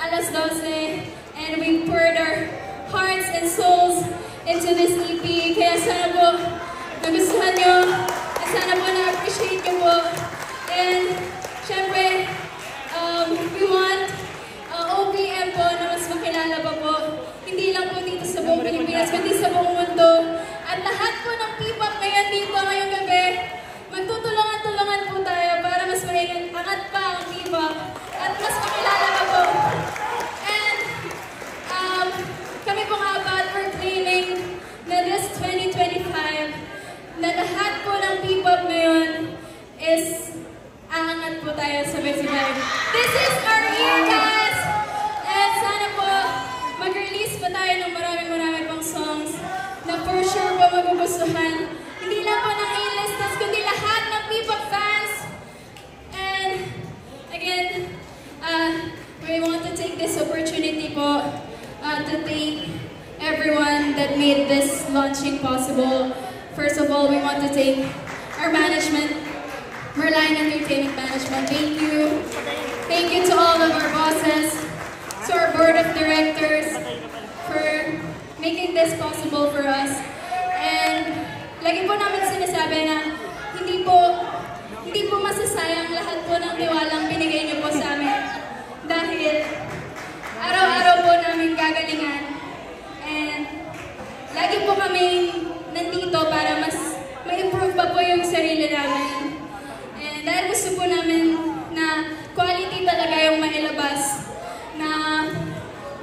Alas 12, and we poured our hearts and souls into this EP. Kaya sana po nagustuhan nyo, at sana po na-appreciate nyo po. And syempre, we want OPM po na mas makilala pa po. Hindi lang po dito sa buong Pilipinas, kundi sa buong mundo. At lahat po ng P-pop ngayon dito ngayong gabi, magtutulungan-tulungan po tayo para mas angat pa ang P-pop at mas makilala pa po. And kami pong apat, we're claiming na this 2025, na lahat po ng P-pop ngayon is aangat po tayo sabay-sabay. This is our year, guys! And sana po mag-release pa tayo ng marami pang songs na for sure po magugustuhan. Hindi lang po ng A-listers, kundi lahat ng P-pop fans. And again, we want to take this opportunity po to thank everyone that made this launching possible. First of all, we want to thank our management, Merlion Entertainment Management. Thank you. Thank you to all of our bosses, to our board of directors for making this possible for us. And lagi po namin sinasabi na hindi po masasayang lahat po ng tiwalang binigay niyo po sa amin. Dahil araw-araw po namin gagalingan. And lagi po kami nandito para mas ma-improve pa po yung sarili namin. And dahil gusto po namin na quality talaga yung mailabas na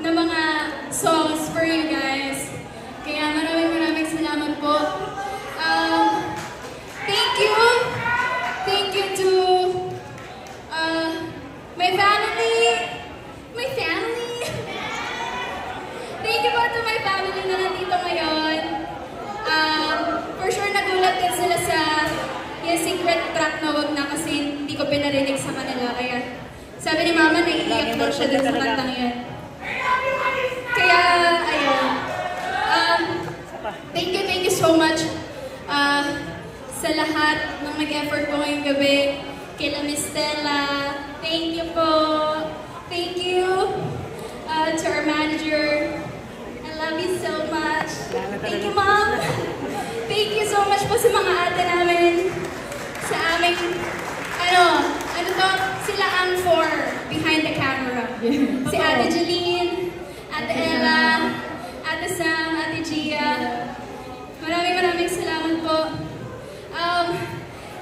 mga songs for you guys. Kaya maraming salamat po. Thank you to my family. Thank you po to my family na nandito ngayon. For sure nagulat din sila sa yung secret track na wag na kasi hindi ko pinarinig sa kanila. Kaya sabi ni Mama naiiyak daw siya din sa kantang yun. Kaya ayun. Thank you so much sa lahat ng nag-effort po ngayong gabi. Kila Miss Stella, thank you po. Thank you to our manager. I love you so much. Thank you, Mom. Thank you so much po sa mga ate namin. Sa aming, ano to? Sila ang four behind the camera. Si Ate Jeline, Ate Ella, Ate Sam, Ate Gia. Maraming salamat po.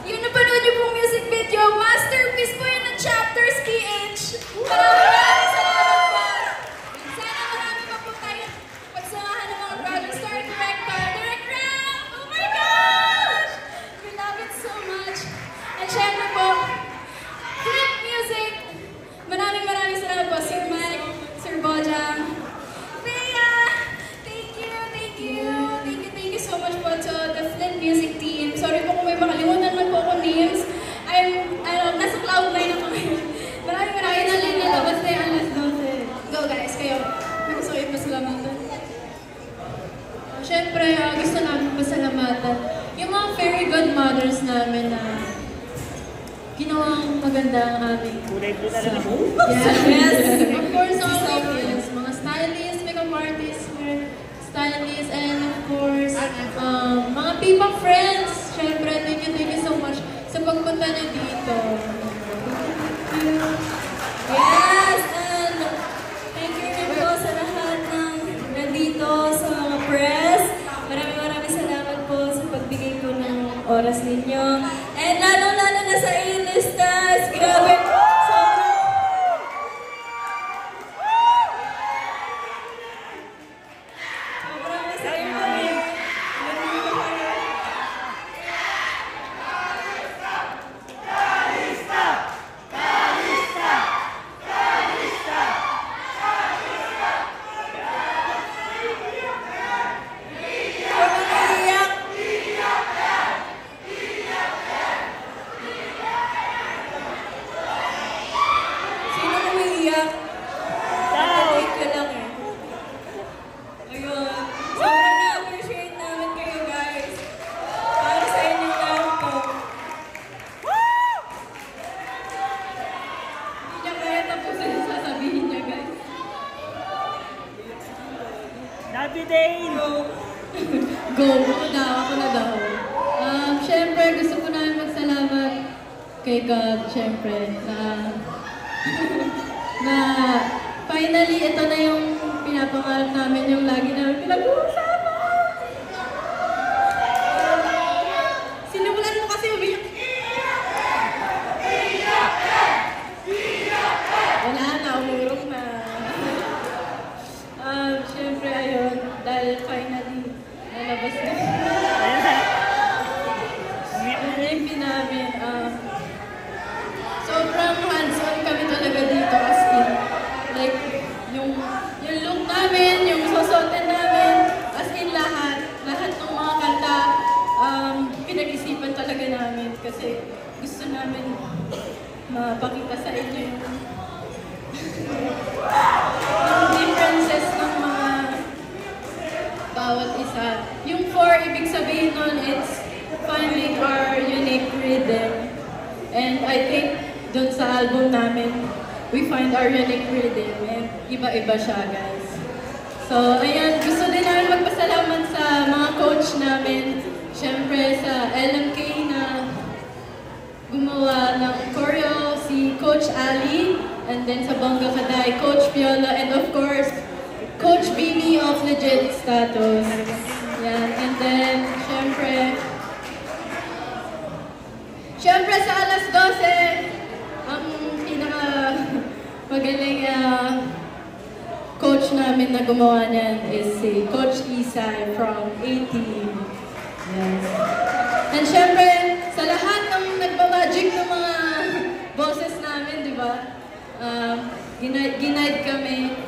Yung napanood niyo pong music video, masterpiece po yun ng Chapters PH. Maraming salamat po. Sana marami pa po tayo pagsamahan ng mga project star director. Direct Ram! Oh my gosh! We love it so much. And syempre po, Flip Music. Maraming salamat po. Sir Mike, Sir Bojang. Thea! Thank you so much po to the Flip Music team. Sorry po kung may makalimutan man po akong names. Nasa cloud nine ako ngayon. Maraming salamat. Basta yung alas 12. Go guys, kayo. May gusto kayo pasalamatan. Siyempre, gusto namin pasalamatan yung mga fairy godmothers namin na ginawang maganda ang aming Yes! Of course, always mga stylists, makeup artists, stylists, and of course, mga P-pop friends. Siyempre, thank you so much sa pagpunta niyo dito. Yes! And thank you rin po sa lahat ng nandito, sa mga press. Maraming salamat po sa pagbigay ko ng oras ninyo. And lalo na sa A-listers. Grabe! Love you, Dane! Go! Ako na daw. Siyempre, gusto ko namin magsalamat kay God, siyempre, na finally, ito na yung pinapangarap namin, yung lagi namin pinag-uusapan. Sinimulan mo kasi umiyak. Wala na, umurong na. Siyempre, ayun, dahil finally, nalabas na. Review namin, sobrang hands-on kami talaga dito as in. Like, yung look namin, yung susuotin namin, as in lahat ng mga kanta, pinag-isipan talaga namin kasi gusto namin mapakita sa inyo yung differences ng mga bawat isa. Yung 4, ibig sabihin nun, it's finding our unique rhythm. And I think dun sa album namin, we find our unique rhythm. And iba-iba siya, guys. So, ayan, gusto din namin magpasalamat sa mga coach namin. Siyempre sa LMK na gumawa ng choreo, si Coach Ali. And then sa Bongga Kaday, Coach Piola. And of course, Coach Bimi of Legit Status. Yan. And then, Siyempre sa alas 12, ang pinaka-magaling coach namin na gumawa niyan is si Coach Isay from A-Team. Yes. And siyempre, sa lahat ng nagmamagic ng mga boses namin, di ba? Ginaid kami.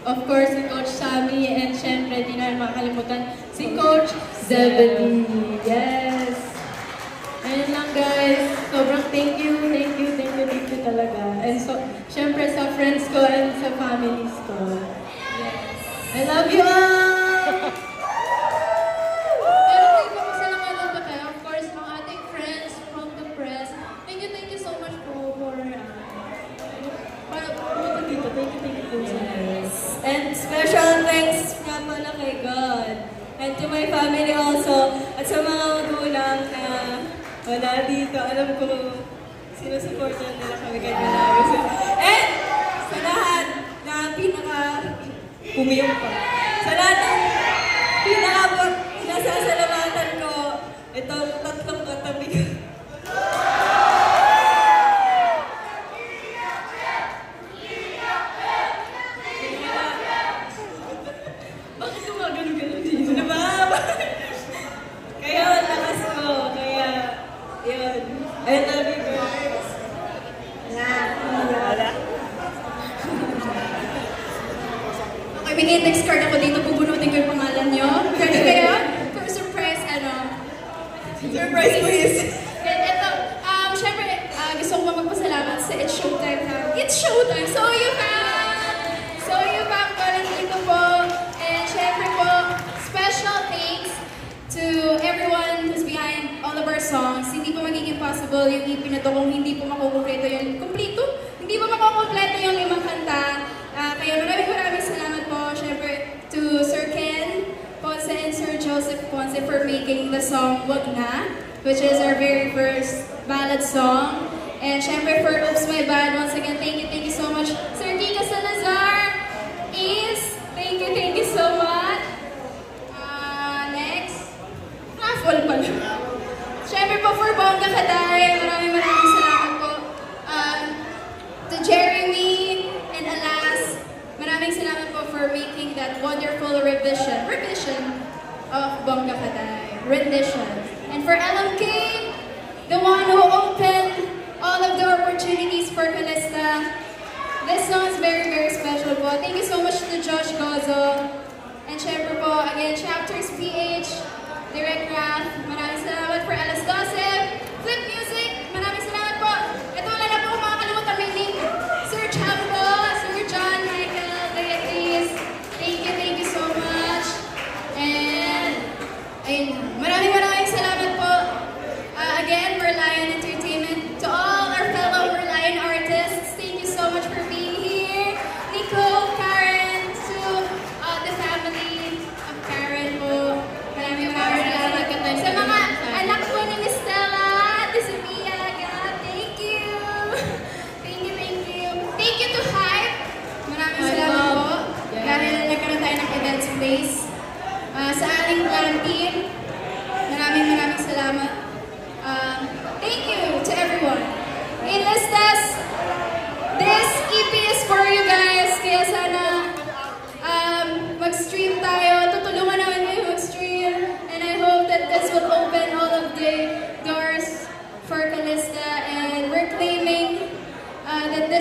Of course, si Coach Sammy, and siyempre, di namin makalimutan, si Coach Zebedee. Yes! Ayun lang, guys. Sobrang thank you talaga. And so, siyempre sa friends ko and sa families ko. Yes. I love you all! Pero thank you masalamatan ba kayo? Of course, mga ating friends from the press. Thank you so much po for pumunta dito. Thank you po sa Yes. And special thanks nga pala kay God. And to my family also. At sa mga magulang na wala dito. Alam ko, sinusuportan nila kami kahit malawis. And sa lahat na pumiyong pa. Sa lahat ng pinasasalamatan ko, itong tatlong katabi ko. Bakit gumagano-gano dito? Ano ba? Kaya lakas ko. Kaya, yun. I love you, girls. Wala. Okay, may index card ako dito. Bubunutin ko yung pangalan nyo. Ready kayo? For surprise, Surprise, please. And ito, syempre, gusto ko magpasalamat sa It's Showtime na. It's Showtime! So you fam, nandito po. And syempre po, special thanks to everyone who's behind all of our songs. Hindi po magiging possible yung EP na to kung hindi po makukumpleto yung kompleto. Hindi po makukumpleto yung 5 kanta. Kaya maraming salamat po, syempre, to Sir Ken Ponce and Sir Joseph Ponce for making the song Wag Na, which is our very first ballad song. And syempre for Oops My Bad, once again, thank you so much. Sir Kika Salazar, thank you so much. Next, raffle pala. Syempre po for Bongga Kaday, maraming salamat po. To Jeremy and Alas, maraming salamat po for making that wonderful revision of Bongga Kaday. Rendition. And for LMK, the one who opened all of the opportunities for Calista, this song is very, very special po. Thank you so much to Josh Gozo. And syempre po, again, Chapters PH, Direct Raph, maraming salamat for Alas Gossip, Flip Music, maraming salamat po. Ito wala na po makakalimutan may name. Sir Champo, Sir John, Michael, Beatrice, thank you so much. And, ayun, maraming salamat po. Again, Verlion Entertainment, to all our fellow Verlion artists, thank you so much for being here. Nico, Karen, to the family,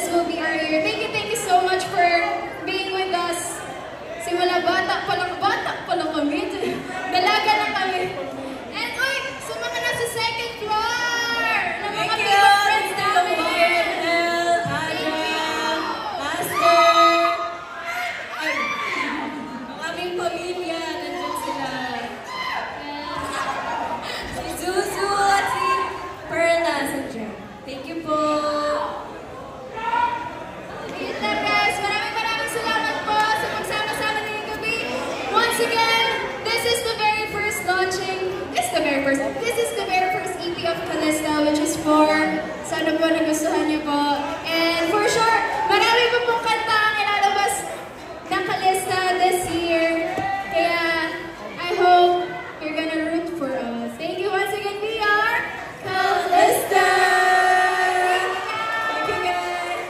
this will be our year. Thank you so much for being with us. Simula bata pa lang kami. Dalaga na kami. And uy, sa mga nasa second floor, ng mga people friends namin. Pamilya, nandun sila. Si Zuzu at si Perla sa drum. Thank you po. Ayun lang guys, maraming salamat po sa pagsama-sama ngayong gabi. Once again, this is the very first EP of Calista, which is for, sana po nagustuhan niyo po. And for sure, marami po pong kanta ang ilalabas ng Calista this year. Kaya, I hope you're gonna root for us. Thank you once again, we are Calista! Thank you guys!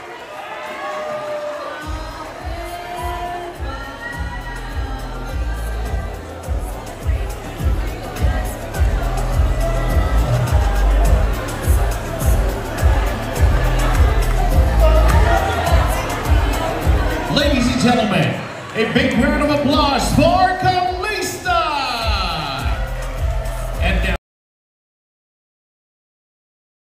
Ladies and gentlemen, a big round of applause for